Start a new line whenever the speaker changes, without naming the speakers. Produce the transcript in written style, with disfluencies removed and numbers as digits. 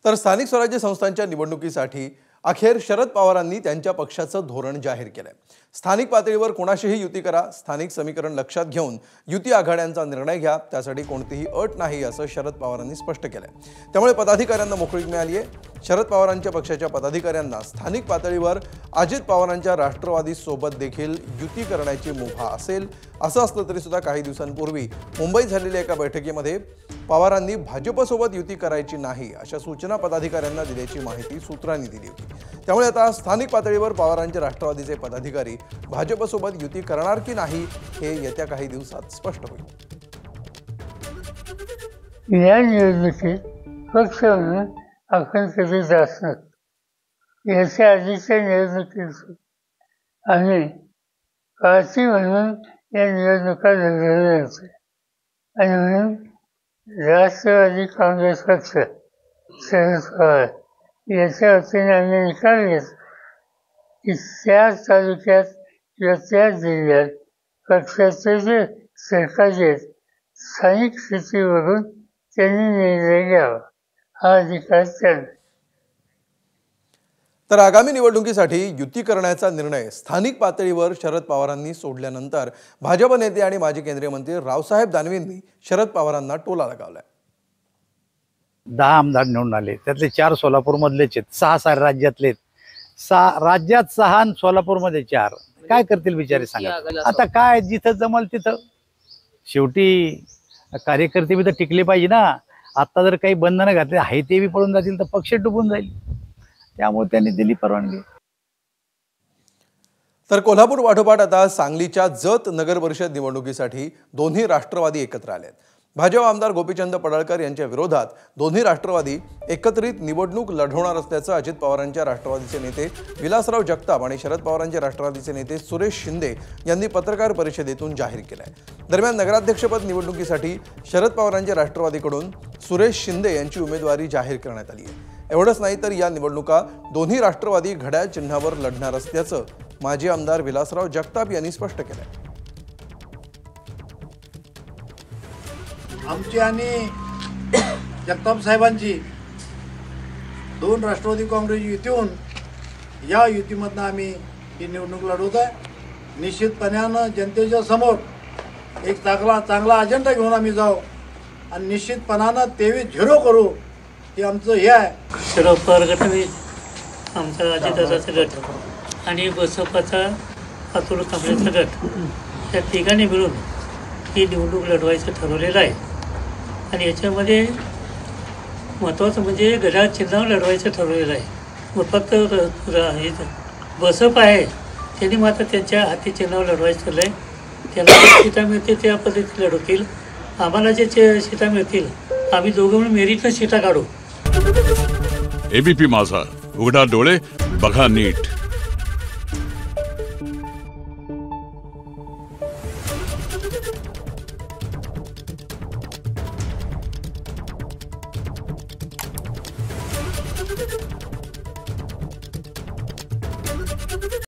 तर स्थानिक स्वराज्य संस्थांच्या निवडणुकीसाठी अखेर शरद पवारांनी त्यांच्या पक्षाचं धोरण जाहीर केलंय। स्थानिक पातळीवर कोणाशीही युती करा, स्थानिक समीकरण लक्षात घेऊन युती आघाड्यांचा निर्णय घ्या, त्यासाठी कोणतीही अट नाही असं शरद पवारांनी स्पष्ट केलंय। त्यामुळे पदाधिकाऱ्यांना मोकळीक मिळाली आहे। शरद पवारांच्या पक्षाच्या पदाधिकाऱ्यांना स्थानिक पातळीवर अजित पवारांच्या राष्ट्रवादी सोबत देखील युती करण्याची मुभा असेल। असं असलं तरी सुद्धा काही दिवसांपूर्वी मुंबईत झालेल्या एका बैठकीमध्ये पवारांनी भाजपसोबत युती करायची नाही अशा सूचना पदाधिकाऱ्यांना दिल्याची माहिती सूत्रांनी दिली होती। त्यामुळे आता स्थानिक पातळीवर पवारांचे राष्ट्रवादीचे पदाधिकारी भाजपसोबत युती करणार की नाही हे येत्या काही दिवसात स्पष्ट होईल।
या निवडणुकीत पक्ष म्हणून आपण कधी जात नसतो। याच्या आधीच्या निवडणुकीत आम्ही पार्टी म्हणून या निवडणुका लढवल्या होत्या आणि म्हणून राष्ट्रवादी काँग्रेस पक्ष शरद पवार याच्या वतीने आम्ही निकाल घेतला की त्या तालुक्यात किंवा त्या जिल्ह्यात पक्षाचे जे सरकारी आहेत स्थानिक स्थितीवरून त्यांनी निर्णय घ्यावा, हा अधिकार त्यांना।
तर आगामी निवडणुकीसाठी युती करण्याचा निर्णय स्थानिक पातळीवर शरद पवारांनी सोडल्यानंतर भाजप नेते आणि माजी केंद्रीय मंत्री रावसाहेब दानवेंनी शरद पवारांना टोला लगावलाय।
10 आमदार निवडून आले, त्यातले 4 सोलापूर मधलेच आहेत, 6 सारे राज्यातले, 6 राज्यात 6 आणि सोलापूरमध्ये 4। काय करतील बिचारे सांगा। आता काय जिथं जमल तिथं, शेवटी कार्यकर्ते बी तर टिकले पाहिजे ना। आता जर काही बंधनं घातले आहे ते बी पळून जातील तर पक्ष डुबून जाईल, त्यामुळे त्यांनी दिली परवानगी।
तर कोल्हापूर पाठोपाठ आता सांगलीच्या जत नगर परिषद निवडणुकीसाठी दोन्ही राष्ट्रवादी एकत्र आलेत। भाजप आमदार गोपीचंद पडळकर यांच्या विरोधात दोन्ही राष्ट्रवादी एकत्रित निवडणूक लढवणार असल्याचं अजित पवारांच्या राष्ट्रवादीचे नेते विलासराव जगताप आणि शरद पवारांचे राष्ट्रवादीचे नेते सुरेश शिंदे यांनी पत्रकार परिषदेतून जाहीर केलंय। दरम्यान नगराध्यक्षपद निवडणुकीसाठी शरद पवारांच्या राष्ट्रवादीकडून सुरेश शिंदे यांची उमेदवारी जाहीर करण्यात आली आहे। एवढंच नाही तर या निवडणुका दोन्ही राष्ट्रवादी घड्याळ चिन्हावर लढणार असल्याचं माजी आमदार विलासराव जगताप यांनी स्पष्ट केलंय।
आमची आणि जगताप साहेबांची 2 राष्ट्रवादी काँग्रेस युतीहून या युतीमधनं आम्ही ही निवडणूक लढवत आहे। निश्चितपणानं जनतेच्या समोर एक चांगला अजेंडा घेऊन आम्ही जाऊ आणि निश्चितपणानं 23-0 करू, हे आमचं हे आहे।
शरद पवार गट आमचा अजितदादाचा गट आणि बसपाचा अतुल कांबळेचा गट या तिघांनी मिळून ही निवडणूक लढवायचं ठरवलेलं आहे। आणि याच्यामध्ये महत्त्वाचं म्हणजे घड्याळ चिन्हावर लढवायचं ठरवलेलं आहे। मग फक्त बसप आहे त्यांनी मात्र त्यांच्या हाती चिन्हावर लढवायचं ठरलं आहे। त्यांना जे सीटा मिळतील त्या पद्धतीने लढवतील, आम्हाला जे सीटा मिळतील आम्ही दोघं मिळून मेरिटनं सीटा काढू।
एबीपी माझा, उघडा डोळे बघा नीट।